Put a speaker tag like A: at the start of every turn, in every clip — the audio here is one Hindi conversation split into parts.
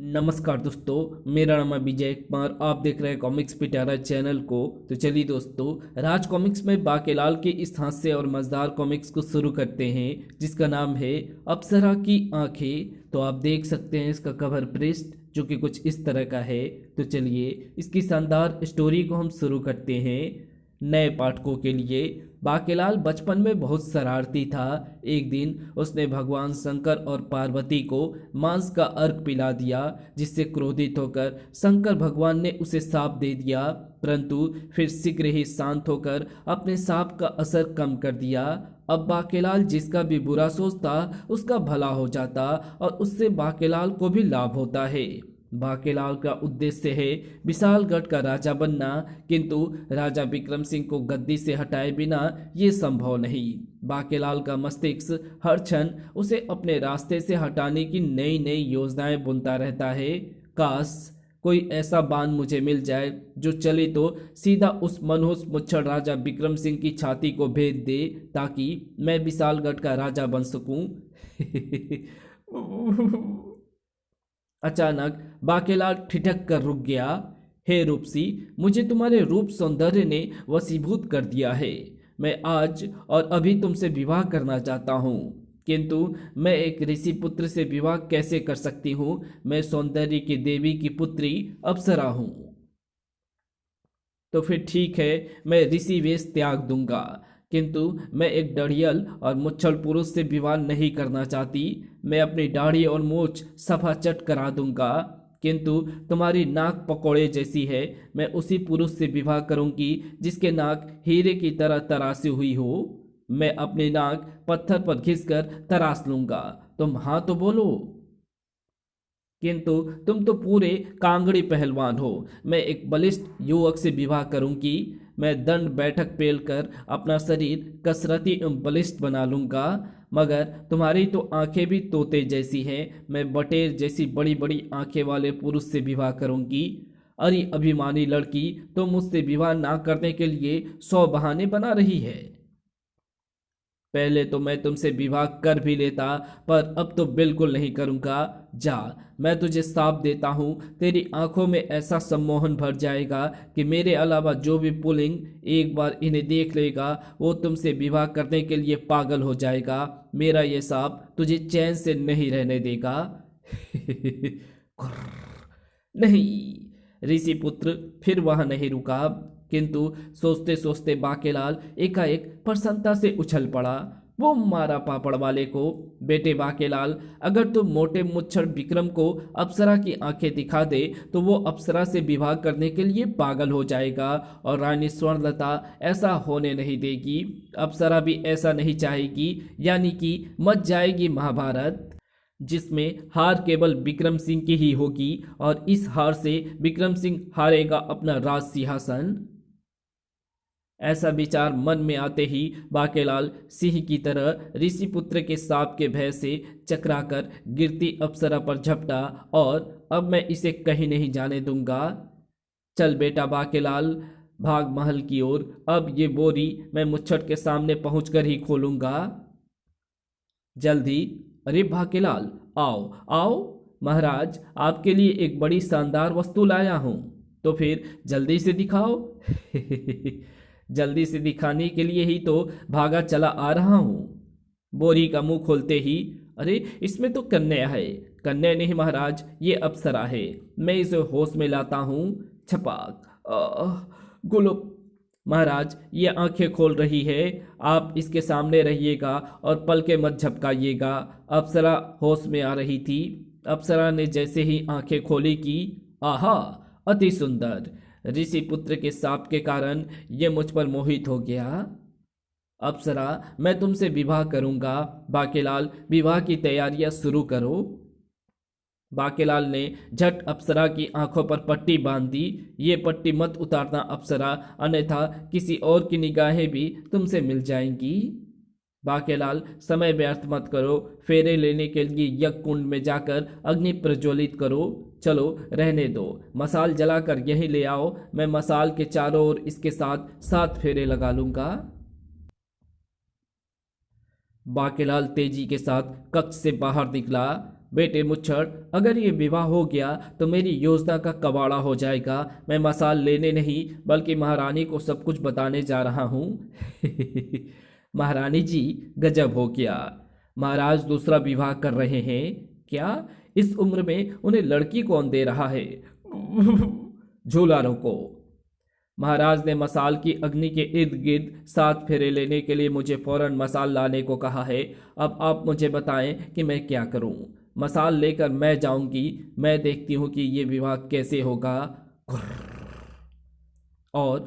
A: नमस्कार दोस्तों, मेरा नाम है विजय कुमार। आप देख रहे हैं कॉमिक्स पिटारा चैनल को। तो चलिए दोस्तों, राज कॉमिक्स में बाकेलाल के इस हास्य और मज़ेदार कॉमिक्स को शुरू करते हैं, जिसका नाम है अप्सरा की आंखें। तो आप देख सकते हैं इसका कवर पृष्ठ जो कि कुछ इस तरह का है। तो चलिए इसकी शानदार स्टोरी को हम शुरू करते हैं। नए पाठकों के लिए, बाकेलाल बचपन में बहुत शरारती था। एक दिन उसने भगवान शंकर और पार्वती को मांस का अर्घ पिला दिया, जिससे क्रोधित होकर शंकर भगवान ने उसे शाप दे दिया। परंतु फिर शीघ्र ही शांत होकर अपने शाप का असर कम कर दिया। अब बाकेलाल जिसका भी बुरा सोचता उसका भला हो जाता और उससे बाकेलाल को भी लाभ होता है। बाकेलाल का उद्देश्य है विशालगढ़ का राजा बनना, किंतु राजा विक्रम सिंह को गद्दी से हटाए बिना ये संभव नहीं। बाकेलाल का मस्तिष्क हर क्षण उसे अपने रास्ते से हटाने की नई नई योजनाएं बुनता रहता है। काश कोई ऐसा बांध मुझे मिल जाए जो चले तो सीधा उस मनहूस मुच्छर राजा विक्रम सिंह की छाती को भेद दे, ताकि मैं विशालगढ़ का राजा बन सकूं। अचानक बाकेलाल ठिठक कर रुक गया। हे रूपसी, मुझे तुम्हारे रूप सौंदर्य ने वशीभूत कर दिया है। मैं आज और अभी तुमसे विवाह करना चाहता हूँ, किंतु मैं एक ऋषि पुत्र से विवाह कैसे कर सकती हूँ? मैं सौंदर्य की देवी की पुत्री अप्सरा हूँ। तो फिर ठीक है, मैं ऋषि वेश त्याग दूंगा, किंतु मैं एक डढ़ियल और मुच्छल पुरुष से विवाह नहीं करना चाहती। मैं अपनी दाढ़ी और मूछ सफा चट करा दूंगा, किंतु तुम्हारी नाक पकौड़े जैसी है। मैं उसी पुरुष से विवाह करूंगी जिसके नाक हीरे की तरह तराशी हुई हो। मैं अपनी नाक पत्थर पर घिसकर तराश लूंगा। तुम हाँ तो बोलो। किंतु तुम तो पूरे कांगड़ी पहलवान हो। मैं एक बलिष्ठ युवक से विवाह करूंगी। मैं दंड बैठक पेल कर अपना शरीर कसरती एवं बलिष्ठ बना लूंगा। मगर तुम्हारी तो आंखें भी तोते जैसी हैं। मैं बटेर जैसी बड़ी बड़ी आंखें वाले पुरुष से विवाह करूंगी। अरे अभिमानी लड़की, तो मुझसे विवाह ना करने के लिए 100 बहाने बना रही है। पहले तो मैं तुमसे विवाह कर भी लेता, पर अब तो बिल्कुल नहीं करूंगा। जा, मैं तुझे साफ देता हूँ, तेरी आंखों में ऐसा सम्मोहन भर जाएगा कि मेरे अलावा जो भी पुल्लिंग एक बार इन्हें देख लेगा वो तुमसे विवाह करने के लिए पागल हो जाएगा। मेरा ये साफ तुझे चैन से नहीं रहने देगा। नहीं, ऋषि पुत्र फिर वहां नहीं रुका, किंतु सोचते सोचते बाकेलाल एकाएक प्रसन्नता से उछल पड़ा। वो मारा पापड़ वाले को। बेटे बाकेलाल, अगर तुम मोटे मुच्छर विक्रम को अप्सरा की आंखें दिखा दे तो वो अप्सरा से विवाह करने के लिए पागल हो जाएगा, और रानी स्वर्णलता ऐसा होने नहीं देगी। अप्सरा भी ऐसा नहीं चाहेगी, यानी कि मच जाएगी महाभारत, जिसमें हार केवल विक्रम सिंह की ही होगी, और इस हार से विक्रम सिंह हारेगा अपना राज सिंहासन। ऐसा विचार मन में आते ही बाकेलाल सिंह की तरह ऋषि पुत्र के सांप के भय से चकराकर गिरती अप्सरा पर झपटा, और अब मैं इसे कहीं नहीं जाने दूंगा। चल बेटा बाकेलाल, भाग महल की ओर। अब ये बोरी मैं मुच्छट के सामने पहुंचकर ही खोलूंगा। जल्दी। अरे बाकेलाल, आओ आओ। महाराज, आपके लिए एक बड़ी शानदार वस्तु लाया हूं। तो फिर जल्दी से दिखाओ। जल्दी से दिखाने के लिए ही तो भागा चला आ रहा हूं। बोरी का मुंह खोलते ही, अरे इसमें तो कन्या है। कन्या नहीं महाराज, ये अप्सरा है। मैं इसे होश में लाता हूं। छपाक। गुलुप। महाराज, ये आंखें खोल रही है। आप इसके सामने रहिएगा और पलके मत झपकाइएगा। अप्सरा होश में आ रही थी। अप्सरा ने जैसे ही आंखें खोली कि आहा, अति सुंदर। ऋषि पुत्र के शाप के कारण ये मुझ पर मोहित हो गया। अप्सरा, मैं तुमसे विवाह करूंगा। बाकेलाल, विवाह की तैयारियां शुरू करो। बाकेलाल ने झट अप्सरा की आंखों पर पट्टी बांध दी। ये पट्टी मत उतारना अप्सरा, अन्यथा किसी और की निगाहें भी तुमसे मिल जाएंगी। बाकेलाल, समय व्यर्थ मत करो। फेरे लेने के लिए यज्ञ कुंड में जाकर अग्नि प्रज्वलित करो। चलो रहने दो, मसाल जलाकर यहीं ले आओ। मैं मसाल के चारों ओर इसके साथ 7 फेरे लगा लूंगा। बाकेलाल तेजी के साथ कक्ष से बाहर निकला। बेटे मुच्छड़, अगर ये विवाह हो गया तो मेरी योजना का कबाड़ा हो जाएगा। मैं मसाल लेने नहीं बल्कि महारानी को सब कुछ बताने जा रहा हूँ। महारानी जी, गजब हो गया। महाराज दूसरा विवाह कर रहे हैं क्या? इस उम्र में उन्हें लड़की कौन दे रहा है? झूला रोको। महाराज ने मसाल की अग्नि के इर्द गिर्द 7 फेरे लेने के लिए मुझे फौरन मसाल लाने को कहा है। अब आप मुझे बताएं कि मैं क्या करूं। मसाल लेकर मैं जाऊंगी, मैं देखती हूं कि ये विवाह कैसे होगा। और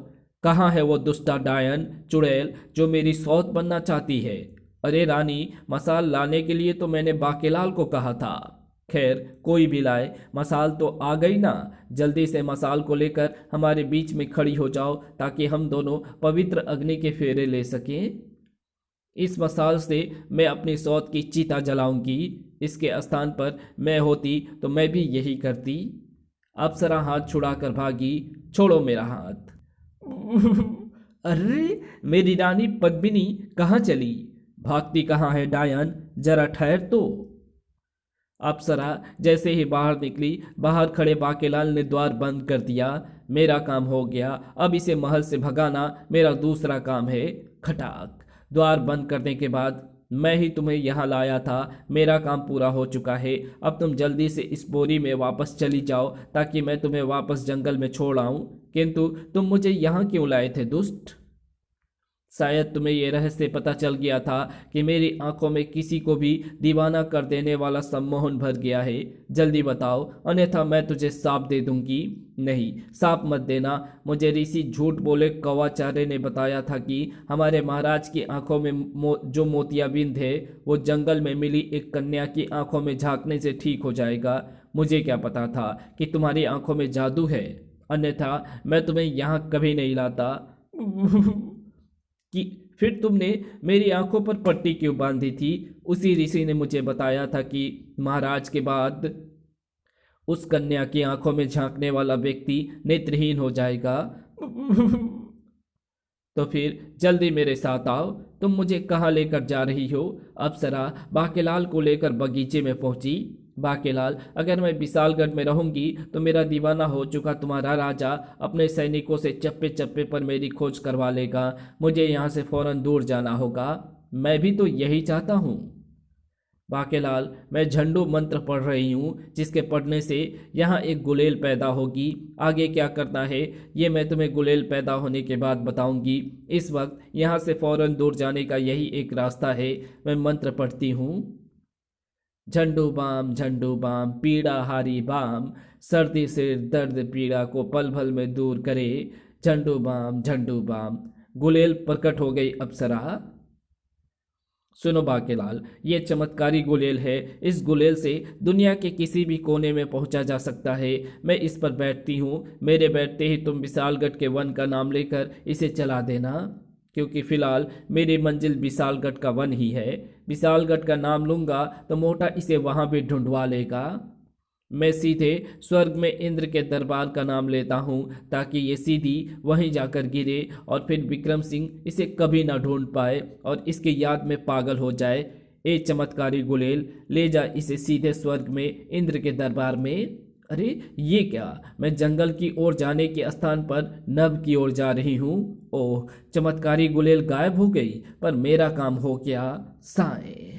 A: कहाँ है वो दुष्टा डायन चुड़ैल जो मेरी सौत बनना चाहती है? अरे रानी, मसाल लाने के लिए तो मैंने बाकेलाल को कहा था। खैर, कोई भी लाए, मसाल तो आ गई ना। जल्दी से मसाल को लेकर हमारे बीच में खड़ी हो जाओ ताकि हम दोनों पवित्र अग्नि के फेरे ले सकें। इस मसाल से मैं अपनी सौत की चिता जलाऊंगी। इसके स्थान पर मैं होती तो मैं भी यही करती। अप्सरा हाथ छुड़ाकर भागी। छोड़ो मेरा हाथ। अरे, मेरी रानी पद्मिनी कहाँ चली? भागती कहाँ है डायन? जरा ठहर तो। अप्सरा जैसे ही बाहर निकली, बाहर खड़े बाकेलाल ने द्वार बंद कर दिया। मेरा काम हो गया, अब इसे महल से भगाना मेरा दूसरा काम है। खटाक। द्वार बंद करने के बाद, मैं ही तुम्हें यहाँ लाया था, मेरा काम पूरा हो चुका है। अब तुम जल्दी से इस बोरी में वापस चली जाओ ताकि मैं तुम्हें वापस जंगल में छोड़ आऊं। किंतु तुम मुझे यहाँ क्यों लाए थे दुष्ट? शायद तुम्हें यह रहस्य पता चल गया था कि मेरी आंखों में किसी को भी दीवाना कर देने वाला सम्मोहन भर गया है। जल्दी बताओ, अन्यथा मैं तुझे शाप दे दूंगी। नहीं, शाप मत देना। मुझे ऋषि झूठ बोले कौवाचार्य ने बताया था कि हमारे महाराज की आंखों में जो मोतियाबिंद है वो जंगल में मिली एक कन्या की आंखों में झांकने से ठीक हो जाएगा। मुझे क्या पता था कि तुम्हारी आंखों में जादू है, अन्यथा मैं तुम्हें यहाँ कभी नहीं लाता। कि फिर तुमने मेरी आंखों पर पट्टी क्यों बांधी थी? उसी ऋषि ने मुझे बताया था कि महाराज के बाद उस कन्या की आंखों में झांकने वाला व्यक्ति नेत्रहीन हो जाएगा। तो फिर जल्दी मेरे साथ आओ। तुम मुझे कहाँ लेकर जा रही हो? अप्सरा बाकेलाल को लेकर बगीचे में पहुंची। बाकेलाल, अगर मैं विशालगढ़ में रहूंगी तो मेरा दीवाना हो चुका तुम्हारा राजा अपने सैनिकों से चप्पे चप्पे पर मेरी खोज करवा लेगा। मुझे यहाँ से फौरन दूर जाना होगा। मैं भी तो यही चाहता हूँ। बाकेलाल, मैं झंडू मंत्र पढ़ रही हूँ जिसके पढ़ने से यहाँ एक गुलेल पैदा होगी। आगे क्या करना है ये मैं तुम्हें गुलेल पैदा होने के बाद बताऊंगी। इस वक्त यहाँ से फौरन दूर जाने का यही एक रास्ता है। मैं मंत्र पढ़ती हूँ। झंडू बाम पीड़ा हारी बाम, सर्दी सिर दर्द पीड़ा को पल भल में दूर करे। झंडू बाम। गुलेल प्रकट हो गई अप्सरा। सुनो बाकेलाल, ये चमत्कारी गुलेल है। इस गुलेल से दुनिया के किसी भी कोने में पहुंचा जा सकता है। मैं इस पर बैठती हूँ, मेरे बैठते ही तुम विशालगढ़ के वन का नाम लेकर इसे चला देना, क्योंकि फिलहाल मेरी मंजिल विशालगढ़ का वन ही है। विशालगढ़ का नाम लूंगा तो मोटा इसे वहां भी ढूंढवा लेगा। मैं सीधे स्वर्ग में इंद्र के दरबार का नाम लेता हूँ ताकि ये सीधी वहीं जाकर गिरे और फिर विक्रम सिंह इसे कभी ना ढूंढ पाए और इसकी याद में पागल हो जाए। ए चमत्कारी गुलेल, ले जा इसे सीधे स्वर्ग में इंद्र के दरबार में। अरे ये क्या, मैं जंगल की ओर जाने के स्थान पर नभ की ओर जा रही हूँ। ओह, चमत्कारी गुलेल गायब हो गई, पर मेरा काम हो गया। साए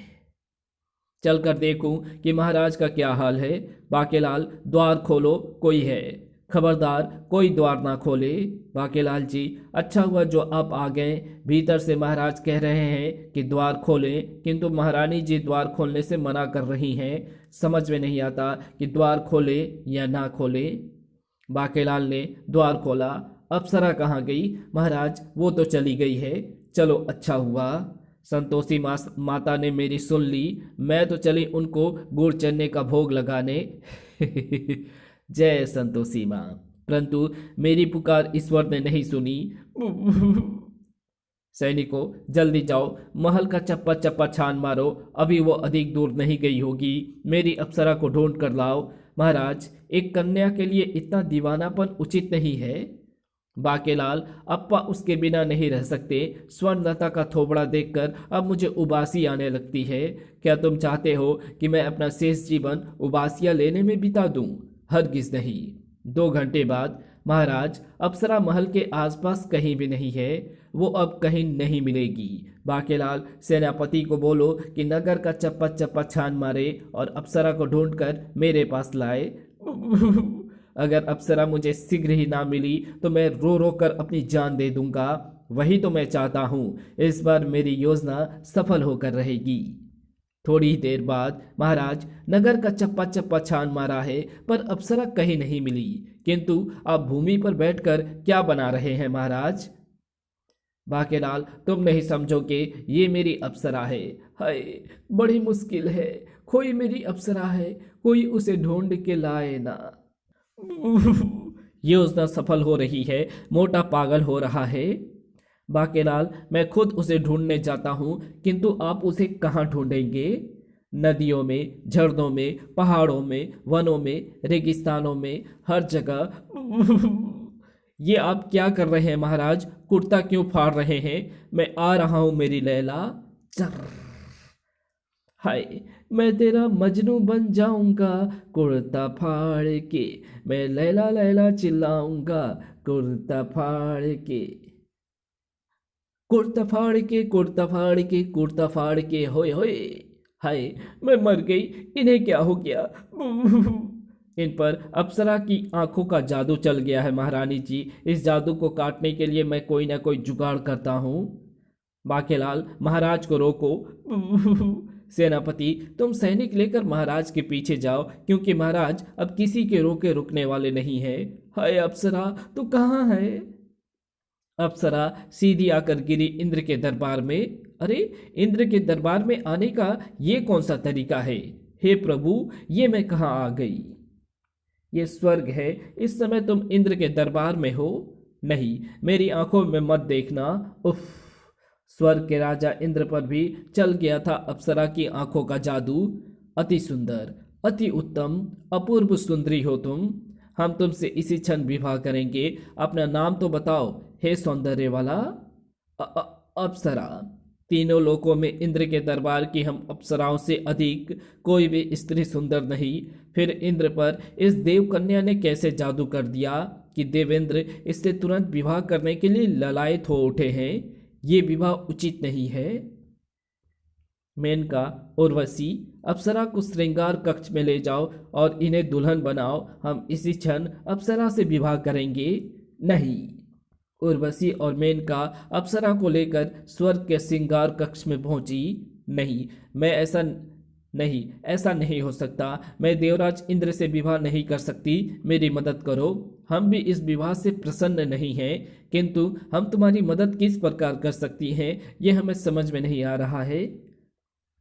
A: चलकर देखूं कि महाराज का क्या हाल है। बाकेलाल, द्वार खोलो, कोई है। खबरदार कोई द्वार ना खोले। बाकेलाल जी, अच्छा हुआ जो आप आ गए। भीतर से महाराज कह रहे हैं कि द्वार खोलें, किंतु महारानी जी द्वार खोलने से मना कर रही हैं। समझ में नहीं आता कि द्वार खोले या ना खोले। बाकेलाल ने द्वार खोला। अप्सरा कहाँ गई? महाराज, वो तो चली गई है। चलो अच्छा हुआ, संतोषी माता ने मेरी सुन ली। मैं तो चली उनको गुड़ चने का भोग लगाने। जय संतोषी माँ। परंतु मेरी पुकार ईश्वर ने नहीं सुनी। सैनिकों, जल्दी जाओ, महल का चप्पा चप्पा छान मारो, अभी वो अधिक दूर नहीं गई होगी। मेरी अप्सरा को ढूंढ कर लाओ। महाराज, एक कन्या के लिए इतना दीवानापन उचित नहीं है। बाकेलाल अप्पा उसके बिना नहीं रह सकते। स्वर्णलता का थोबड़ा देखकर अब मुझे उबासी आने लगती है। क्या तुम चाहते हो कि मैं अपना शेष जीवन उबासियां लेने में बिता दूं? हरगिज नहीं। 2 घंटे बाद महाराज, अप्सरा महल के आसपास कहीं भी नहीं है। वो अब कहीं नहीं मिलेगी। बाकेलाल, सेनापति को बोलो कि नगर का चप्पा चप्पा छान मारे और अप्सरा को ढूंढकर मेरे पास लाए। अगर अप्सरा मुझे शीघ्र ही ना मिली तो मैं रो रो कर अपनी जान दे दूंगा। वही तो मैं चाहता हूँ। इस बार मेरी योजना सफल होकर रहेगी। थोड़ी ही देर बाद महाराज, नगर का चप्पा चप्पा छान मारा है पर अप्सरा कहीं नहीं मिली। किंतु आप भूमि पर बैठकर क्या बना रहे हैं महाराज? बाकेलाल, तुम नहीं समझोगे, ये मेरी अप्सरा है। हाय, बड़ी मुश्किल है। कोई मेरी अप्सरा है, कोई उसे ढूंढ के लाए ना। योजना सफल हो रही है, मोटा पागल हो रहा है। बाकेलाल, मैं खुद उसे ढूंढने जाता हूँ, किंतु आप उसे कहाँ ढूंढेंगे? नदियों में, झरनों में, पहाड़ों में, वनों में, रेगिस्तानों में, हर जगह। ये आप क्या कर रहे हैं महाराज? कुर्ता क्यों फाड़ रहे हैं? मैं आ रहा हूं मेरी लैला। चर। हाय, मैं तेरा मजनू बन जाऊंगा कुर्ता फाड़ के। मैं लैला लैला चिल्लाऊंगा कुर्ता फाड़ के। कुर्ता फाड़ के, कुर्ता फाड़ के, कुर्ता फाड़ के, होए होए। हाय, मैं मर गई। इन्हें क्या हो गया? इन पर अप्सरा की आंखों का जादू चल गया है महारानी जी। इस जादू को काटने के लिए मैं कोई ना कोई जुगाड़ करता हूँ। बाकेलाल, महाराज को रोको। सेनापति, तुम सैनिक लेकर महाराज के पीछे जाओ, क्योंकि महाराज अब किसी के रोके रुकने वाले नहीं है। हाय अप्सरा, तू कहाँ है? अप्सरा सीधी आकर गिरी इंद्र के दरबार में। अरे, इंद्र के दरबार में आने का ये कौन सा तरीका है? हे प्रभु, ये मैं कहाँ आ गई? ये स्वर्ग है। इस समय तुम इंद्र के दरबार में हो। नहीं, मेरी आंखों में मत देखना। उफ। स्वर्ग के राजा इंद्र पर भी चल गया था अप्सरा की आंखों का जादू। अति सुंदर, अति उत्तम, अपूर्व सुंदरी हो तुम। हम तुमसे इसी क्षण विवाह करेंगे। अपना नाम तो बताओ, हे सौंदर्य वाला। अप्सरा। तीनों लोकों में इंद्र के दरबार की हम अप्सराओं से अधिक कोई भी स्त्री सुंदर नहीं। फिर इंद्र पर इस देव कन्या ने कैसे जादू कर दिया कि देवेंद्र इससे तुरंत विवाह करने के लिए ललायत हो उठे हैं। ये विवाह उचित नहीं है। मेनका, उर्वशी, अप्सरा को श्रृंगार कक्ष में ले जाओ और इन्हें दुल्हन बनाओ। हम इसी क्षण अप्सरा से विवाह करेंगे। नहीं। उर्वशी और मेनका अप्सरा को लेकर स्वर्ग के श्रृंगार कक्ष में पहुंची। नहीं, ऐसा नहीं हो सकता। मैं देवराज इंद्र से विवाह नहीं कर सकती। मेरी मदद करो। हम भी इस विवाह से प्रसन्न नहीं हैं, किंतु हम तुम्हारी मदद किस प्रकार कर सकती हैं, यह हमें समझ में नहीं आ रहा है।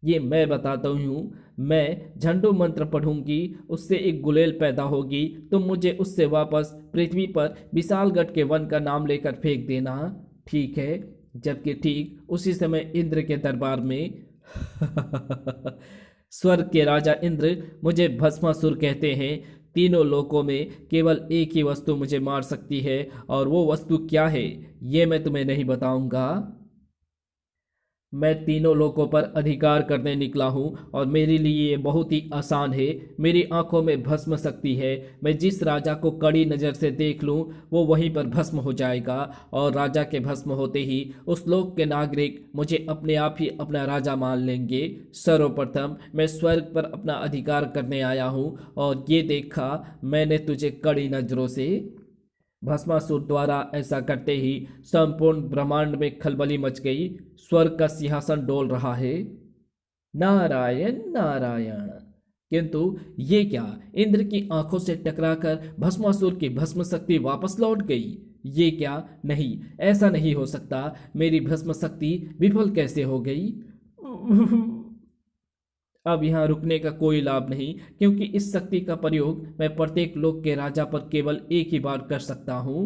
A: ये मैं बताता हूँ। मैं झंडू मंत्र पढ़ूंगी, उससे एक गुलेल पैदा होगी। तुम मुझे उससे वापस पृथ्वी पर विशालगढ़ के वन का नाम लेकर फेंक देना, ठीक है? जबकि ठीक उसी समय इंद्र के दरबार में स्वर्ग के राजा इंद्र मुझे भस्मासुर कहते हैं। तीनों लोकों में केवल एक ही वस्तु मुझे मार सकती है, और वो वस्तु क्या है ये मैं तुम्हें नहीं बताऊंगा। मैं तीनों लोकों पर अधिकार करने निकला हूँ, और मेरे लिए ये बहुत ही आसान है। मेरी आंखों में भस्म शक्ति है। मैं जिस राजा को कड़ी नज़र से देख लूँ वो वहीं पर भस्म हो जाएगा, और राजा के भस्म होते ही उस लोक के नागरिक मुझे अपने आप ही अपना राजा मान लेंगे। सर्वप्रथम मैं स्वर्ग पर अपना अधिकार करने आया हूँ, और ये देखा मैंने तुझे कड़ी नज़रों से। भस्मासुर द्वारा ऐसा करते ही संपूर्ण ब्रह्मांड में खलबली मच गई। स्वर्ग का सिंहासन डोल रहा है। नारायण नारायण। किंतु ये क्या? इंद्र की आंखों से टकराकर भस्मासुर की भस्म शक्ति वापस लौट गई। ये क्या? नहीं, ऐसा नहीं हो सकता। मेरी भस्म शक्ति विफल कैसे हो गई? अब यहाँ रुकने का कोई लाभ नहीं, क्योंकि इस शक्ति का प्रयोग मैं प्रत्येक लोक के राजा पर केवल एक ही बार कर सकता हूँ।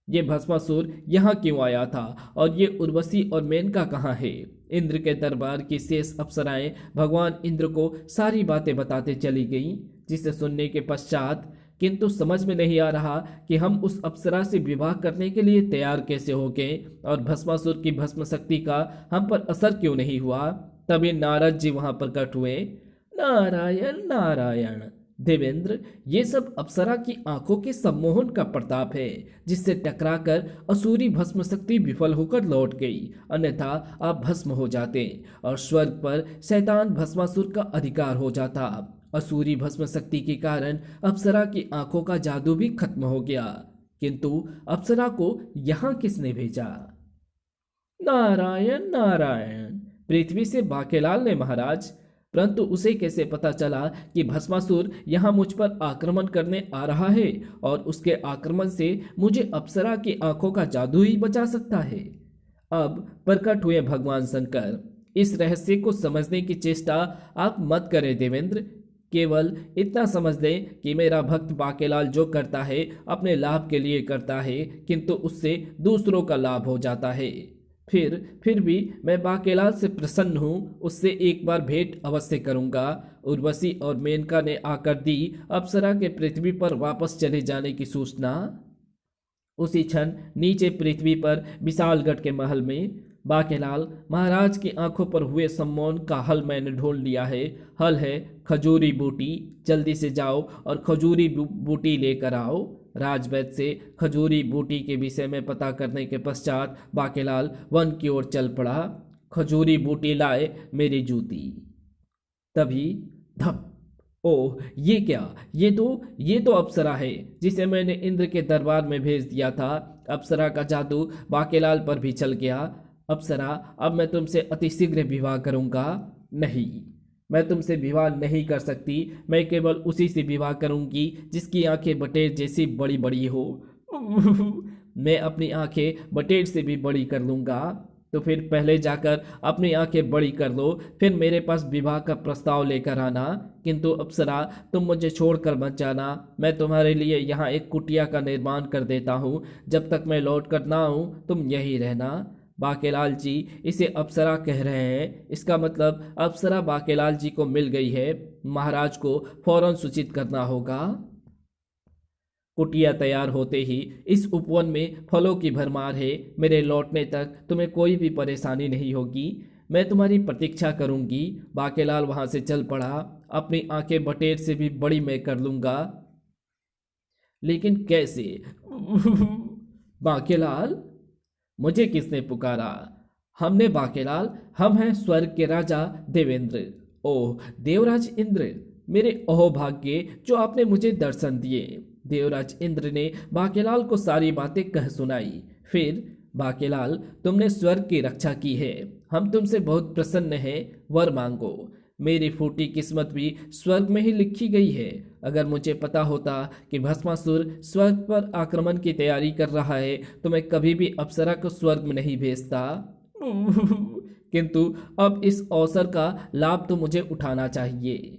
A: ये भस्मासुर यहाँ क्यों आया था, और ये उर्वशी और मेनका कहाँ है? इंद्र के दरबार की शेष अप्सराएं भगवान इंद्र को सारी बातें बताते चली गईं, जिसे सुनने के पश्चात किंतु समझ में नहीं आ रहा कि हम उस अप्सरा से विवाह करने के लिए तैयार कैसे हो गए और भस्मासुर की भस्म शक्ति का हम पर असर क्यों नहीं हुआ। तभी नारद जी वहां प्रकट हुए। नारायण नारायण देवेंद्र, ये सब अप्सरा की आंखों के सम्मोहन का प्रताप है, जिससे टकराकर असुरी भस्म शक्ति विफल होकर लौट गई, अन्यथा आप भस्म हो जाते और स्वर्ग पर शैतान भस्मासुर का अधिकार हो जाता। असुरी भस्म शक्ति के कारण अप्सरा की आंखों का जादू भी खत्म हो गया। किंतु अप्सरा को यहाँ किसने भेजा? नारायण नारायण, पृथ्वी से बाकेलाल ने महाराज। परंतु उसे कैसे पता चला कि भस्मासुर यहाँ मुझ पर आक्रमण करने आ रहा है और उसके आक्रमण से मुझे अप्सरा की आंखों का जादू ही बचा सकता है? अब प्रकट हुए भगवान शंकर। इस रहस्य को समझने की चेष्टा आप मत करें देवेंद्र। केवल इतना समझ लें कि मेरा भक्त बाकेलाल जो करता है अपने लाभ के लिए करता है, किंतु उससे दूसरों का लाभ हो जाता है। फिर भी मैं बाकेलाल से प्रसन्न हूँ, उससे एक बार भेंट अवश्य करूँगा। उर्वशी और मेनका ने आकर दी अप्सरा के पृथ्वी पर वापस चले जाने की सूचना। उसी क्षण नीचे पृथ्वी पर विशालगढ़ के महल में बाकेलाल महाराज की आंखों पर हुए सम्मोहन का हल मैंने ढूंढ लिया है। हल है खजूरी बूटी। जल्दी से जाओ और खजूरी बूटी लेकर आओ। राजवैद्य से खजूरी बूटी के विषय में पता करने के पश्चात बाकेलाल वन की ओर चल पड़ा। खजूरी बूटी लाए मेरी जूती। तभी धप, ओह ये क्या? ये तो अप्सरा है जिसे मैंने इंद्र के दरबार में भेज दिया था। अप्सरा का जादू बाकेलाल पर भी चल गया। अप्सरा, अब मैं तुमसे अतिशीघ्र विवाह करूंगा। नहीं, मैं तुमसे विवाह नहीं कर सकती। मैं केवल उसी से विवाह करूंगी जिसकी आंखें बटेर जैसी बड़ी बड़ी हो। मैं अपनी आंखें बटेर से भी बड़ी कर लूंगा। तो फिर पहले जाकर अपनी आंखें बड़ी कर लो, फिर मेरे पास विवाह का प्रस्ताव लेकर आना। किंतु अप्सरा, तुम मुझे छोड़कर मत जाना। मैं तुम्हारे लिए यहाँ एक कुटिया का निर्माण कर देता हूँ। जब तक मैं लौट कर ना आऊँ तुम यहीं रहना। बाकेलाल जी इसे अप्सरा कह रहे हैं, इसका मतलब अप्सरा बाकेलाल जी को मिल गई है। महाराज को फौरन सूचित करना होगा। कुटिया तैयार होते ही इस उपवन में फलों की भरमार है। मेरे लौटने तक तुम्हें कोई भी परेशानी नहीं होगी। मैं तुम्हारी प्रतीक्षा करूंगी। बाकेलाल वहां से चल पड़ा। अपनी आंखें बटेर से भी बड़ी मैं कर लूंगा। लेकिन कैसे? बाकेलाल, मुझे किसने पुकारा? हमने बाकेलाल, हम हैं स्वर्ग के राजा देवेंद्र। ओह देवराज इंद्र, मेरे अहोभाग्य जो आपने मुझे दर्शन दिए। देवराज इंद्र ने बाकेलाल को सारी बातें कह सुनाई। फिर, बाकेलाल, तुमने स्वर्ग की रक्षा की है। हम तुमसे बहुत प्रसन्न हैं। वर मांगो। मेरी फूटी किस्मत भी स्वर्ग में ही लिखी गई है। अगर मुझे पता होता कि भस्मासुर स्वर्ग पर आक्रमण की तैयारी कर रहा है तो मैं कभी भी अप्सरा को स्वर्ग में नहीं भेजता। किंतु अब इस अवसर का लाभ तो मुझे उठाना चाहिए।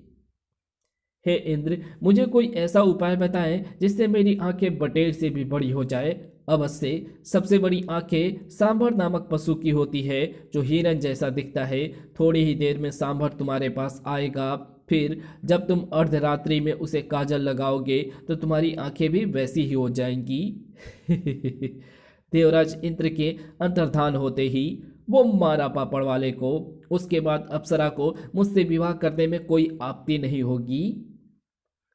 A: हे इंद्र, मुझे कोई ऐसा उपाय बताएं जिससे मेरी आंखें बटेर से भी बड़ी हो जाए। अवश्य सबसे बड़ी आंखें सांभर नामक पशु की होती है जो हिरन जैसा दिखता है। थोड़ी ही देर में सांभर तुम्हारे पास आएगा। फिर जब तुम अर्धरात्रि में उसे काजल लगाओगे तो तुम्हारी आंखें भी वैसी ही हो जाएंगी। देवराज इंद्र के अंतर्धान होते ही वो मारा पापड़ वाले को। उसके बाद अप्सरा को मुझसे विवाह करने में कोई आपत्ति नहीं होगी।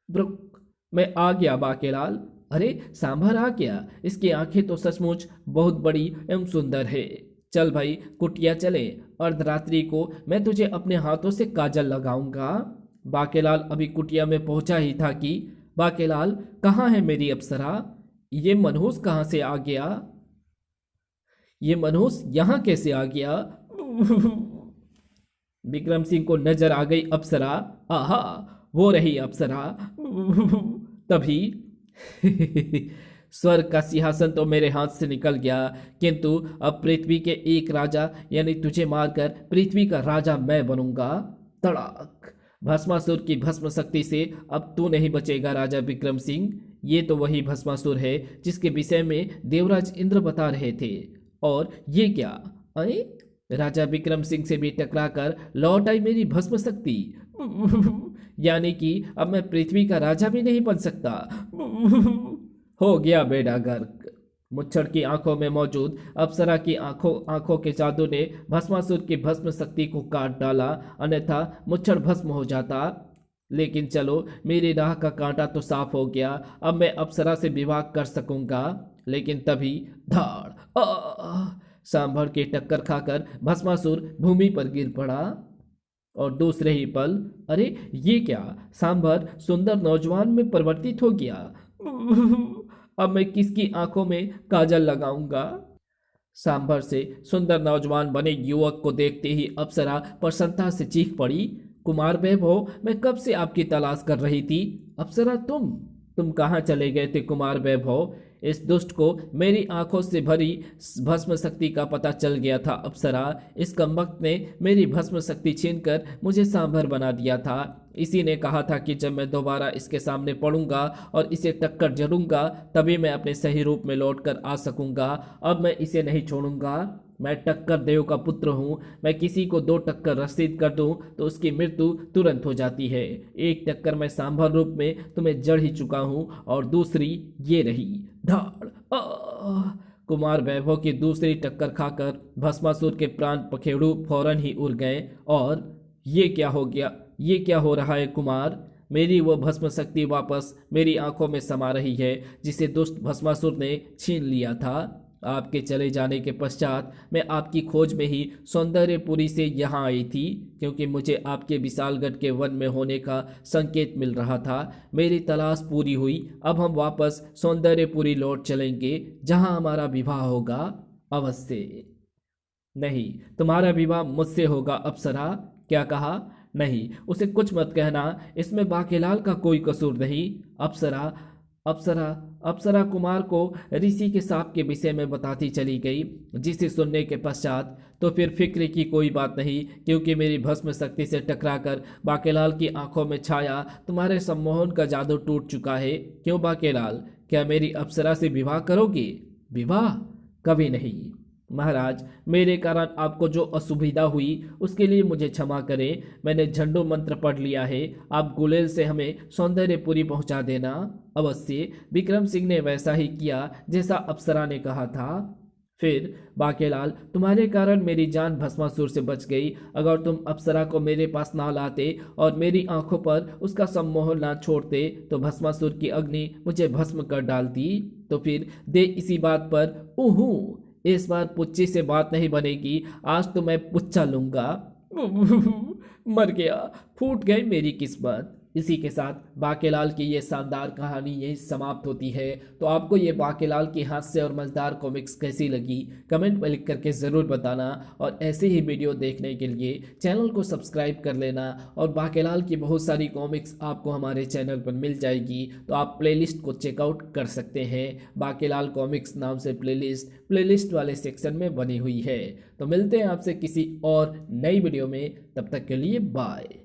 A: ब्रुक, मैं आ गया बाकेलाल। अरे सांभर आ गया। इसकी आंखें तो सचमुच बहुत बड़ी एवं सुंदर है। चल भाई कुटिया चले। अर्धरात्रि को मैं तुझे अपने हाथों से काजल लगाऊंगा। बाकेलाल अभी कुटिया में पहुंचा ही था कि बाकेलाल, कहाँ है मेरी अप्सरा? ये मनहूस कहाँ से आ गया? ये मनहूस यहाँ कैसे आ गया? विक्रम सिंह को नजर आ गई अप्सरा। आहा, वो रही अप्सरा। तभी स्वर्ग का सिंहासन तो मेरे हाथ से निकल गया, किंतु अब पृथ्वी के एक राजा यानी तुझे मारकर पृथ्वी का राजा मैं बनूंगा। तड़ाक! भस्मासुर की भस्म शक्ति से अब तू नहीं बचेगा राजा विक्रम सिंह। ये तो वही भस्मासुर है जिसके विषय में देवराज इंद्र बता रहे थे। और ये क्या? अरे राजा विक्रम सिंह से भी टकराकर लौट आई मेरी भस्म शक्ति। यानी कि अब मैं पृथ्वी का राजा भी नहीं बन सकता। हो गया बेड़ा गर्क। मुच्छड़ की आंखों में मौजूद अप्सरा की आंखों के जादू ने भस्मासुर की भस्म शक्ति को काट डाला, अन्यथा मुच्छड़ भस्म हो जाता। लेकिन चलो, मेरी राह का कांटा तो साफ हो गया, अब मैं अप्सरा से विवाह कर सकूंगा। लेकिन तभी धाड़ सांभर की टक्कर खाकर भस्मासुर भूमि पर गिर पड़ा और दूसरे ही पल, अरे ये क्या, सांभर सुंदर नौजवान में परिवर्तित हो गया। अब मैं किसकी आंखों में काजल लगाऊंगा। सांभर से सुंदर नौजवान बने युवक को देखते ही अप्सरा प्रसन्नता से चीख पड़ी, कुमार वैभव, मैं कब से आपकी तलाश कर रही थी। अप्सरा, तुम कहाँ चले गए थे कुमार वैभव। इस दुष्ट को मेरी आंखों से भरी भस्म शक्ति का पता चल गया था अप्सरा। इस कमबख्त ने मेरी भस्म शक्ति छीनकर मुझे सांभर बना दिया था। इसी ने कहा था कि जब मैं दोबारा इसके सामने पड़ूंगा और इसे टक्कर जरूंगा तभी मैं अपने सही रूप में लौट कर आ सकूंगा। अब मैं इसे नहीं छोड़ूंगा। मैं टक्कर देव का पुत्र हूँ। मैं किसी को 2 टक्कर रसीद कर दूं तो उसकी मृत्यु तुरंत हो जाती है। एक टक्कर मैं सांभर रूप में तुम्हें जड़ ही चुका हूँ और दूसरी ये रही। धाड़ कुमार वैभव की दूसरी टक्कर खाकर भस्मासुर के प्राण पखेड़ू फौरन ही उड़ गए। और ये क्या हो गया, ये क्या हो रहा है कुमार। मेरी वो भस्म शक्ति वापस मेरी आंखों में समा रही है जिसे दुष्ट भस्मासुर ने छीन लिया था। आपके चले जाने के पश्चात मैं आपकी खोज में ही सौंदर्यपुरी से यहाँ आई थी, क्योंकि मुझे आपके विशालगढ़ के वन में होने का संकेत मिल रहा था। मेरी तलाश पूरी हुई। अब हम वापस सौंदर्यपुरी लौट चलेंगे जहाँ हमारा विवाह होगा। अवश्य नहीं, तुम्हारा विवाह मुझसे होगा अप्सरा। क्या कहा? नहीं, उसे कुछ मत कहना, इसमें बाकेलाल का कोई कसूर नहीं। अप्सरा अप्सरा अप्सरा कुमार को ऋषि के सांप के विषय में बताती चली गई, जिसे सुनने के पश्चात तो फिर फिक्र की कोई बात नहीं, क्योंकि मेरी भस्म शक्ति से टकराकर बाकेलाल की आंखों में छाया तुम्हारे सम्मोहन का जादू टूट चुका है। क्यों बाकेलाल, क्या मेरी अप्सरा से विवाह करोगे? विवाह? कभी नहीं महाराज। मेरे कारण आपको जो असुविधा हुई उसके लिए मुझे क्षमा करें। मैंने झंडू मंत्र पढ़ लिया है। आप गुलेल से हमें सौंदर्यपुरी पहुंचा देना। अवश्य। विक्रम सिंह ने वैसा ही किया जैसा अप्सरा ने कहा था। फिर बाकेलाल, तुम्हारे कारण मेरी जान भस्मासुर से बच गई। अगर तुम अप्सरा को मेरे पास ना लाते और मेरी आंखों पर उसका सम्मोहन ना छोड़ते तो भस्मासुर की अग्नि मुझे भस्म कर डालती। तो फिर दे इसी बात पर ऊहू, इस बार पुच्ची से बात नहीं बनेगी। आज तो मैं पुच्चा लूंगा। मर गया, फूट गई मेरी किस्मत। इसी के साथ बाकेलाल की ये शानदार कहानी यही समाप्त होती है। तो आपको ये बाकेलाल की हास्य और मजेदार कॉमिक्स कैसी लगी कमेंट में लिख करके ज़रूर बताना। और ऐसे ही वीडियो देखने के लिए चैनल को सब्सक्राइब कर लेना। और बाकेलाल की बहुत सारी कॉमिक्स आपको हमारे चैनल पर मिल जाएगी, तो आप प्लेलिस्ट को चेकआउट कर सकते हैं। बाकेलाल कॉमिक्स नाम से प्लेलिस्ट वाले सेक्शन में बनी हुई है। तो मिलते हैं आपसे किसी और नई वीडियो में, तब तक के लिए बाय।